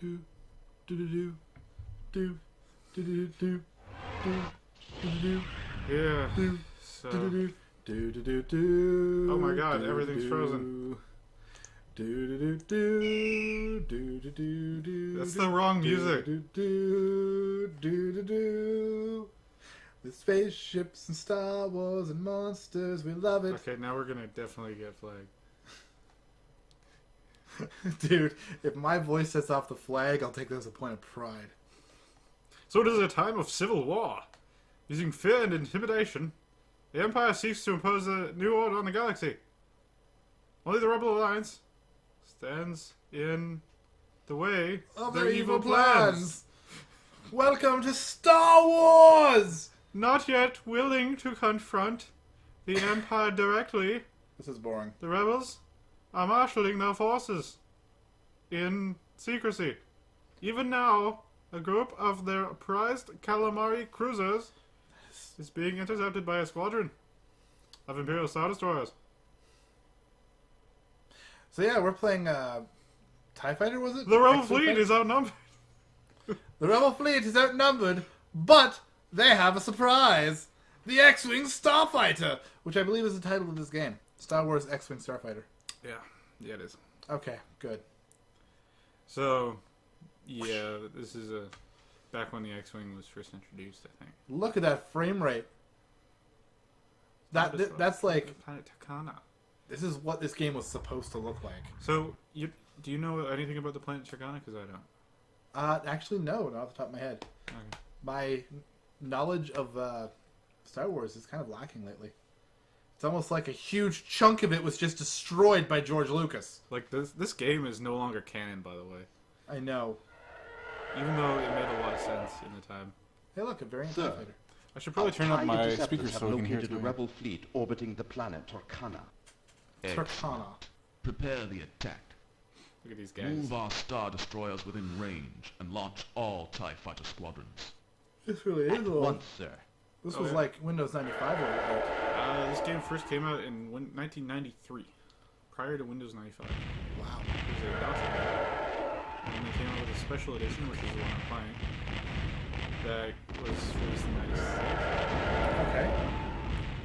do do do do do do do do do Yeah. do So. do do do do. Oh my God, everything's frozen. Do do do do do do do. That's the wrong music. Do do do do do. The spaceships and Star Wars and monsters, we love it. Okay, now we're gonna definitely get flagged. Dude, if my voice sets off the flag, I'll take that as a point of pride. So it is a time of civil war. Using fear and intimidation, the Empire seeks to impose a new order on the galaxy. Only the Rebel Alliance stands in the way Of their their evil plans. Welcome to Star Wars! Not yet willing to confront the Empire directly, This is boring. the rebels are marshalling their forces in secrecy. Even now, a group of their prized calamari cruisers is being intercepted by a squadron of Imperial Star Destroyers. So yeah, we're playing TIE Fighter, was it? The Rebel X-Wing fleet fighter? is outnumbered. The Rebel fleet is outnumbered, but they have a surprise. The X-Wing Starfighter, which I believe is the title of this game. Star Wars X-Wing Starfighter. Yeah, it is. Okay, good. So, yeah, this is back when the X-Wing was first introduced, I think. Look at that frame rate. That's like, Planet Takana. this is what this game was supposed to look like. So, do you know anything about the planet Takana? Because I don't. Actually, no, not off the top of my head. Okay. My knowledge of Star Wars is kind of lacking lately. It's almost like a huge chunk of it was just destroyed by George Lucas. Like, this game is no longer canon, by the way. I know. Even though it made a lot of sense in the time. Hey, look, a variant Sir. TIE Fighter. I should probably turn up TIE my interceptors speakers have so we can hear located a it. rebel fleet orbiting the planet Torcana. Turkana. Prepare the attack. Look at these guys. Move our Star Destroyers within range and launch all TIE Fighter squadrons. This really is old. Once, sir. This Oh, was yeah. like Windows 95 old. This game first came out in 1993, prior to Windows 95. Wow. It was a DOS game. And they came out with a special edition, which is the one I'm playing, that was released in 96. Okay.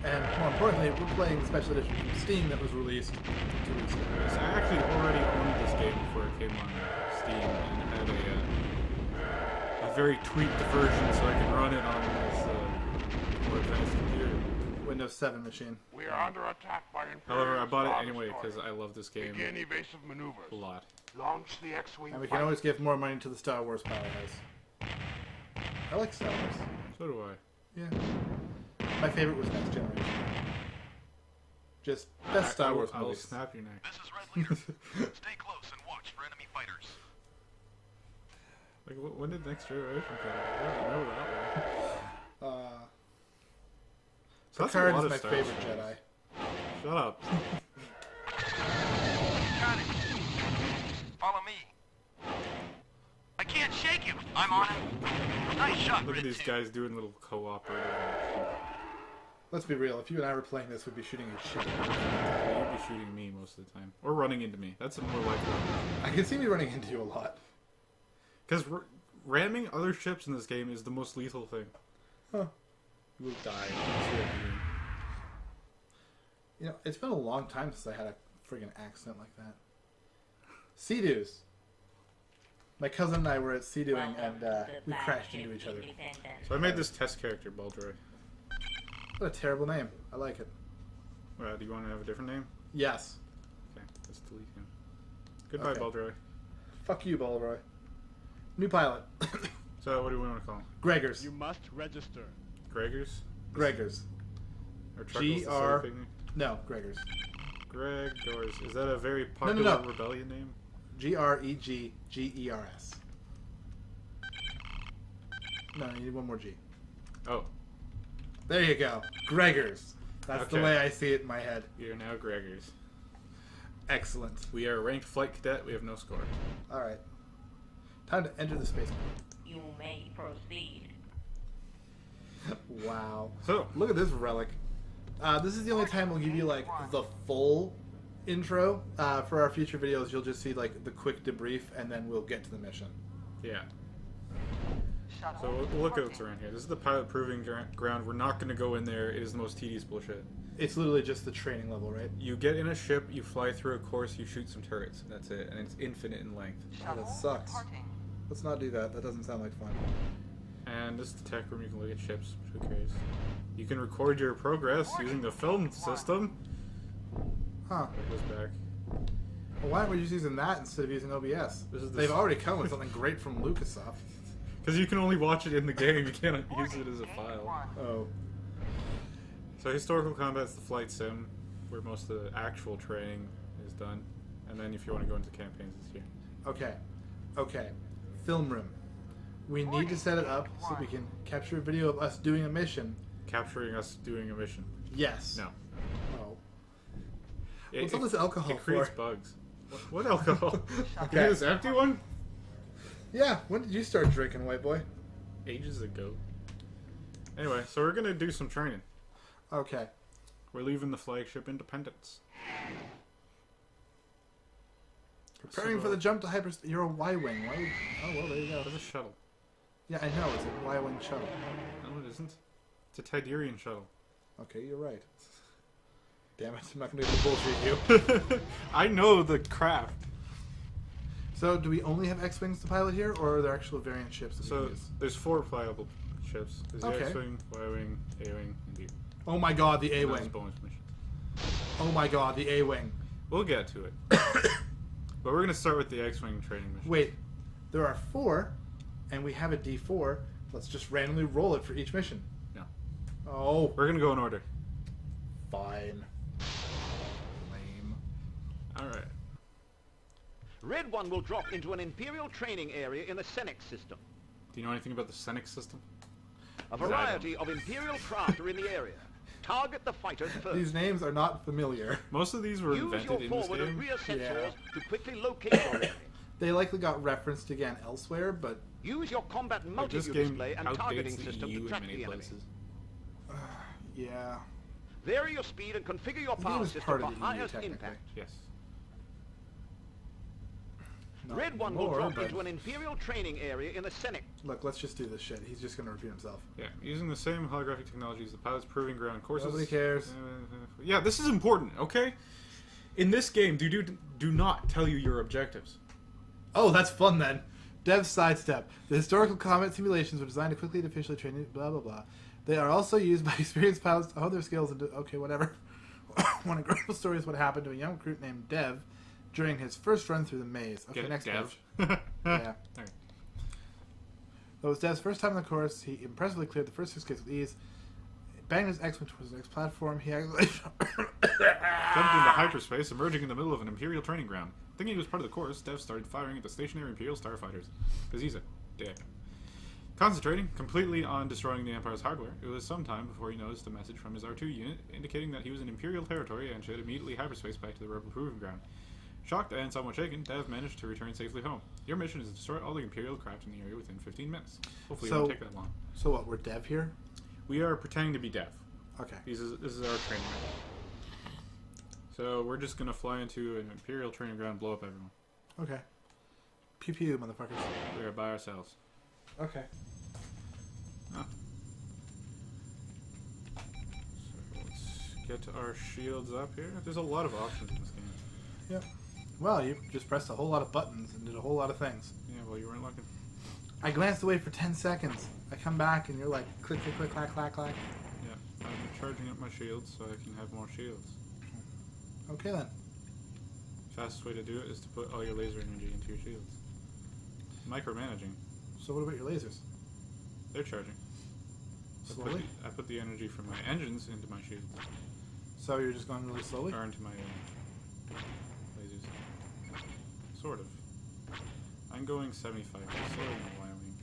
And more importantly, we're playing the special edition from Steam that was released 2 weeks ago. So I actually already owned this game before it came on Steam, and had a very tweaked version so I can run it on this more advanced computer. Windows 7 machine. We are under attack by Imperial However, I bought it Star anyway Destroyers. because I love this game Begin evasive maneuvers. a lot. Launch the X-Wing And we can fighter. always give more money to the Star Wars powerhouse. I like Star Wars. So do I. Yeah. My favorite was Next Generation. Just best Star Wars I will movies. snap your neck. This is Red Leader. Stay close and watch for enemy fighters. Like, when did Next Generation come out? I don't remember that one. So that's a Picard lot is of my Star favorite Wars. Jedi. Shut up. Got it. Follow me. I can't shake him. I'm on him. Nice shot, Look at Red these 2. guys doing little cooperative action. Let's be real. If you and I were playing this, we'd be shooting each other. You'd be shooting me most of the time. Or running into me. That's a more likely one. I can see me running into you a lot. Because ramming other ships in this game is the most lethal thing. Huh. You will die. That's what you do. You know, it's been a long time since I had a friggin' accent like that. Sea-Doos. My cousin and I were at Sea-Dooing, and we crashed into each other. So I made this test character, Baldroy. What a terrible name. I like it. Do you want to have a different name? Yes. Okay, let's delete him. Goodbye, Okay. Baldroy. Fuck you, Baldroy. New pilot. So what do we want to call him? Gregors. You must register. Gregors? Gregors. Or Chuckles the G-R- Silly Pygmy? No, Gregors. Greg Doors. Is that a very no. popular rebellion name? Gregers. No, you need one more G. Oh, There you go. Gregors. That's the Okay. way I see it in my head. we are now Gregors. Excellent. We are a ranked flight cadet. We have no score. Alright. Time to enter the spaceport. You may proceed. Wow. So, Look at this relic. This is the only time we'll give you, like, the full intro. For our future videos, you'll just see like the quick debrief, and then we'll get to the mission. Yeah. So we'll look at what's around here. This is the pilot proving ground. We're not going to go in there. It is the most tedious bullshit. It's literally just the training level, right? You get in a ship, you fly through a course, you shoot some turrets, and that's it. And it's infinite in length. Oh, that sucks. Let's not do that. That doesn't sound like fun. And this is the tech room. You can look at ships. Who cares? You can record your progress using the film system. Huh. It goes back. Well, why aren't we just using that instead of using OBS? They've already come with something great from LucasSoft. Because you can only watch it in the game. You can't use it as a file. Oh. So historical combat's the flight sim, where most of the actual training is done. And then if you want to go into campaigns, it's here. Okay. Okay. Film room. We need to set it up so we can capture a video of us doing a mission. Capturing us doing a mission. Yes. No. Oh. What's all this alcohol It creates for? bugs. What alcohol? Okay. Get this empty one? Yeah. When did you start drinking, white boy? Ages ago. Anyway, so we're gonna do some training. Okay. We're leaving the flagship Independence. Preparing for the jump to hyperspace. You're a Y-wing. Why would... Oh, well, there you go. It's a shuttle. Yeah, I know. It's a Y-wing shuttle. No, it isn't. It's a Tiderian shuttle. Okay, you're right. Damn it. I'm not going to bullshit you. I know the crap. So, do we only have X-wings to pilot here, or are there actual variant ships that we So, can use? there's 4 flyable ships. There's the Okay. X-Wing, Y-Wing, A-Wing, and D. Oh my god, the And those A-wing. bonus missions. Oh my god, the A-wing. We'll get to it. But we're going to start with the X-Wing training mission. Wait, there are 4, and we have a D4. Let's just randomly roll it for each mission. No. Oh, We're going to go in order. fine. Lame. Alright. Red One will drop into an Imperial training area in the Senex system. Do you know anything about the Senex system? A variety of Imperial craft are in the area. Target the fighters first. These names are not familiar. Most of these were Use your invented in this forward and game. rear sensors Yeah. to quickly locate your enemy. They likely got referenced again elsewhere, but Use your combat But this multi-view game display and targeting outdates the system EU to in track many the enemy. places. yeah. Vary your speed and configure your The game power is system part for of the EU, highest technically. impact. Yes. Not Red One will anymore, drop but- into an Imperial training area in the Senex. Look, let's just do this shit. He's just gonna repeat himself. Yeah, using the same holographic technologies, the pilot's proving ground courses. Nobody cares. Yeah, this is important, okay? In this game, do not tell you your objectives. Oh, that's fun then. Dev sidestep. The historical combat simulations were designed to quickly and efficiently train you, blah, blah, blah. They are also used by experienced pilots to hone their skills and do... Okay, whatever. One incredible story is what happened to a young recruit named Dev during his first run through the maze. Okay, Get it, next Dev? page. Yeah. Okay. Though it was Dev's first time on the course, he impressively cleared the first 6 gates with ease. Banged his X-Wing towards the next platform. He actually... Jumped into hyperspace, emerging in the middle of an Imperial training ground. Thinking he was part of the course, Dev started firing at the stationary Imperial starfighters. Because he's a dick. Concentrating completely on destroying the Empire's hardware, it was some time before he noticed a message from his R2 unit indicating that he was in Imperial territory and should immediately hyperspace back to the Rebel Proving Ground. Shocked and somewhat shaken, Dev managed to return safely home. Your mission is to destroy all the Imperial craft in the area within 15 minutes. Hopefully it won't take that long. So what, we're Dev here? We are pretending to be Dev. Okay. This is our training ground. So we're just gonna fly into an Imperial training ground, blow up everyone. Okay. Pew pew, motherfuckers. We are by ourselves. Okay. Ah. So let's get our shields up here. There's a lot of options in this game. Yep. Well, you just pressed a whole lot of buttons and did a whole lot of things. Yeah, well, you weren't looking. I glanced away for 10 seconds. I come back and you're like, click, click, click, clack, clack, clack. Yeah, I'm charging up my shields so I can have more shields. Okay then. Fastest way to do it is to put all your laser energy into your shields. Micromanaging. So what about your lasers? They're charging. Slowly? I put the energy from my engines into my shields. So you're just going really slowly? Or into my lasers. Sort of. I'm going 75, slower than a Y-wing.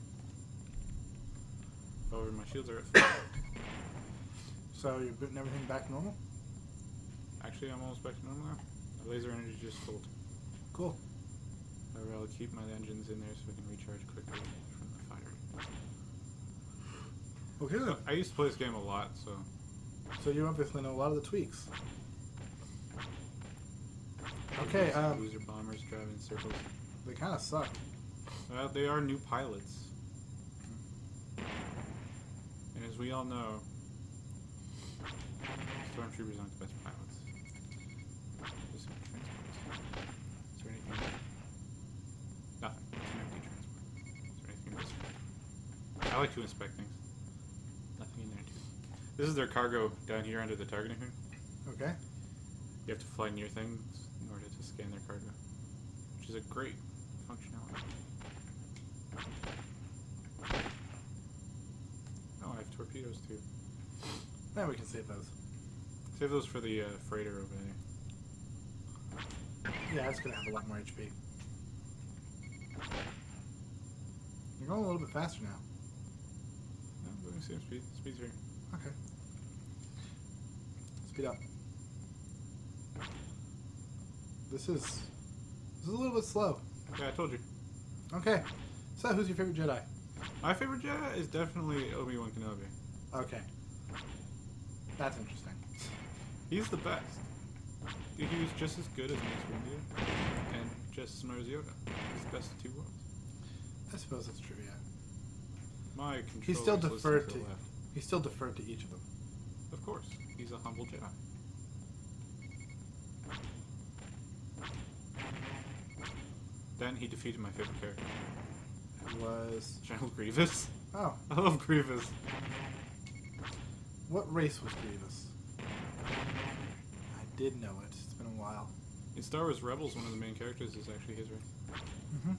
However, my shields are at 5. So you're putting everything back normal? Actually, I'm almost back to normal now. My laser energy just full. Cool. However, I'll keep my engines in there so we can recharge quickly from the fire. Okay then. I used to play this game a lot, so So you obviously know a lot of the tweaks. Okay, Loser bombers driving in circles. they kind of suck. They are new pilots. And as we all know, stormtroopers aren't the best pilots. Just transports. Is there anything? Nothing. It's an empty transport. Is there anything in this transport? I like to inspect things. Nothing in there too. This is their cargo down here under the targeting ring. Okay. You have to fly near things in order to scan their cargo, which is a great functionality. Oh, I have torpedoes too. Now we can save those. Save those for the freighter over there. Yeah, it's gonna have a lot more HP. You're going a little bit faster now. No, I'm going same speed. Speed's here. Okay. Speed up. This is a little bit slow. Yeah, I told you. Okay. So, who's your favorite Jedi? My favorite Jedi is definitely Obi-Wan Kenobi. Okay. That's interesting. He's the best. He was just as good as Mace Windu and just as smart as Yoda. He's the best of two worlds. I suppose that's true. Yeah. My controller He still is listening deferred to to. the left. He still deferred to each of them. Of course, he's a humble Jedi. Then he defeated my favorite character, It was. General Grievous. Oh, I love Grievous. what race was Grievous? I did know it. It's been a while. In Star Wars Rebels, one of the main characters is actually his race, Mm-hmm.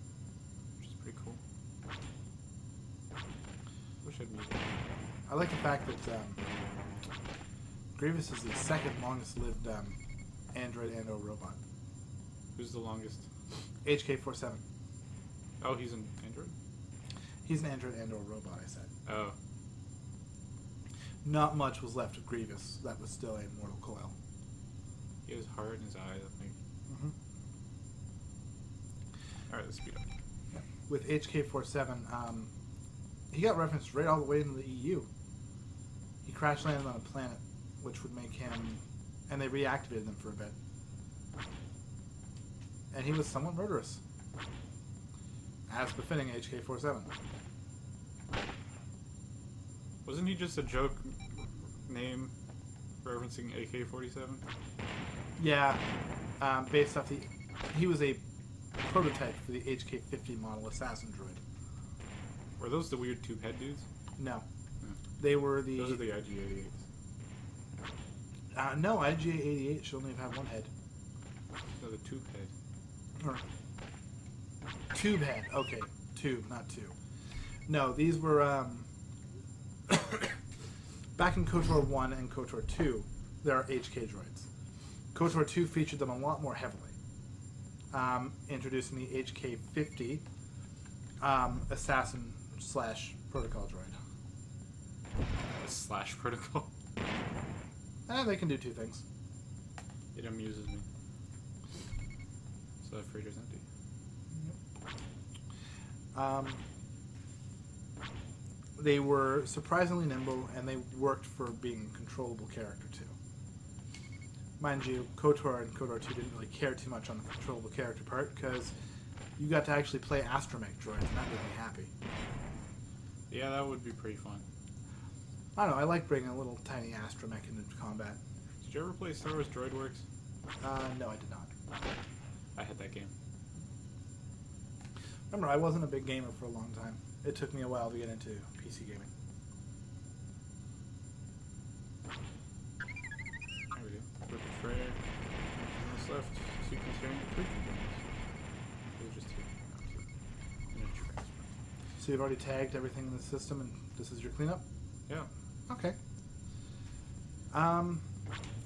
which is pretty cool. Wish I'd meet him. I like the fact that Grievous is the second longest lived android and/or robot. Who's the longest? HK-47. Oh, he's an android? He's an android and/or robot. I said. Oh. Not much was left of Grievous that was still a mortal coil. He has heart in his eye, I think. Mm-hmm. Alright, let's speed up. With HK-47, he got referenced right all the way into the EU. He crash landed on a planet, which would make him, and they reactivated them for a bit. And he was somewhat murderous, as befitting HK-47. Wasn't he just a joke name referencing AK-47? Yeah, based off he was a prototype for the HK-50 model assassin droid. Were those the weird tube head dudes? No, Yeah. they were the. Those are the IG-88s. No, IGA-88 should only have had one head. No, the tube head. Or tube head. Okay, tube, not two. No, these were back in KOTOR 1 and KOTOR 2. There are HK droids. KOTOR 2 featured them a lot more heavily, introducing the HK-50 assassin / protocol droid. A slash protocol. They can do two things. It amuses me. So that freighter's empty. They were surprisingly nimble, and they worked for being a controllable character too. Mind you, KOTOR and KOTOR 2 didn't really care too much on the controllable character part, because you got to actually play astromech droids, and that made me happy. Yeah, that would be pretty fun. I don't know, I like bringing a little tiny astromech into combat. Did you ever play Star Wars DroidWorks? No, I did not. I had that game. Remember, I wasn't a big gamer for a long time. It took me a while to get into PC gaming. There we go. Flip it for air. What's left? Two concerning tweak components. It was just two. No, two. And a transfer. So you've already tagged everything in the system, and this is your cleanup? Yeah. Okay.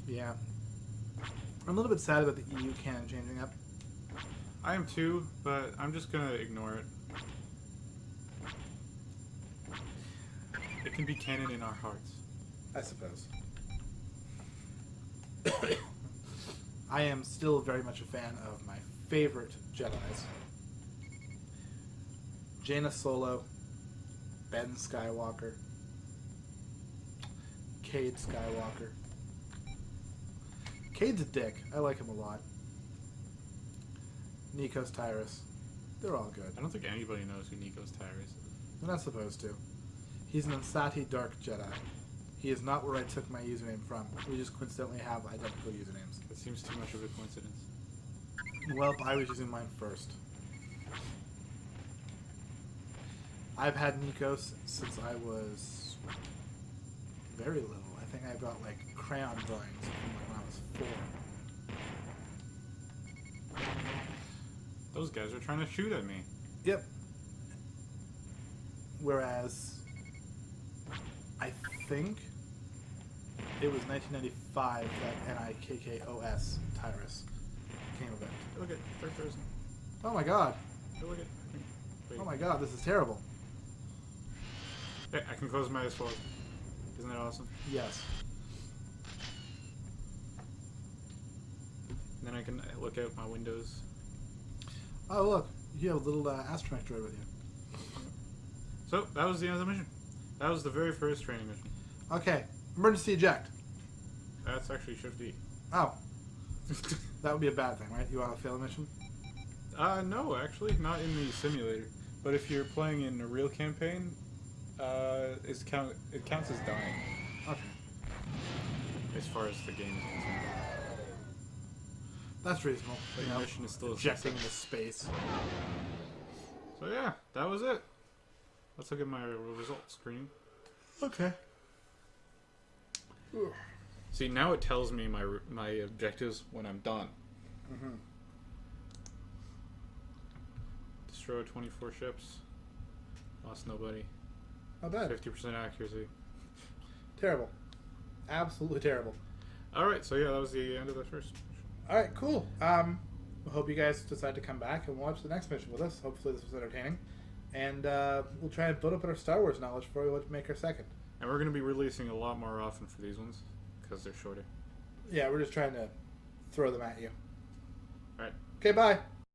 Yeah. I'm a little bit sad about the EU canon changing up. I am too, but I'm just gonna ignore it. It can be canon in our hearts. I suppose. I am still very much a fan of my favorite Jedis. Jaina Solo, Ben Skywalker, Cade Skywalker. Cade's a dick. I like him a lot. Nikos Tyrus. They're all good. I don't think anybody knows who Nikos Tyrus is. They're not supposed to. He's an Ansati Dark Jedi. He is not where I took my username from. We just coincidentally have identical usernames. That seems too much of a coincidence. Well, I was using mine first. I've had Nikos since I was very little. I think I got like crayon drawings from when I was 4. Those guys are trying to shoot at me. Yep. Whereas, I think it was 1995 that NIKKOS Tyrus came about. Look at third person. Oh my god. Look at. Wait. Oh my god, this is terrible. Hey, I can close my eyes forward. Isn't that awesome? Yes. And then I can look out my windows. Oh look, you have a little astromech droid with you. So, that was the end of the mission. That was the very first training mission. Okay, emergency eject. That's actually Shift E. Oh, that would be a bad thing, right? You want to fail a mission? No, actually, not in the simulator. But if you're playing in a real campaign, it counts as dying, Okay. as far as the game is concerned. That's reasonable. But You your know, mission is still a ejecting success. into space. So yeah, that was it. Let's look at my results screen. Okay. See, now it tells me my objectives when I'm done. Mm-hmm. Destroy 24 ships. Lost nobody. Not bad. 50% accuracy. Terrible. Absolutely terrible. Alright, so yeah, that was the end of the first mission. Alright, cool. I hope you guys decide to come back and watch the next mission with us. Hopefully this was entertaining. And we'll try and build up our Star Wars knowledge before we make our second. And we're going to be releasing a lot more often for these ones, because they're shorter. Yeah, we're just trying to throw them at you. Alright. Okay, bye.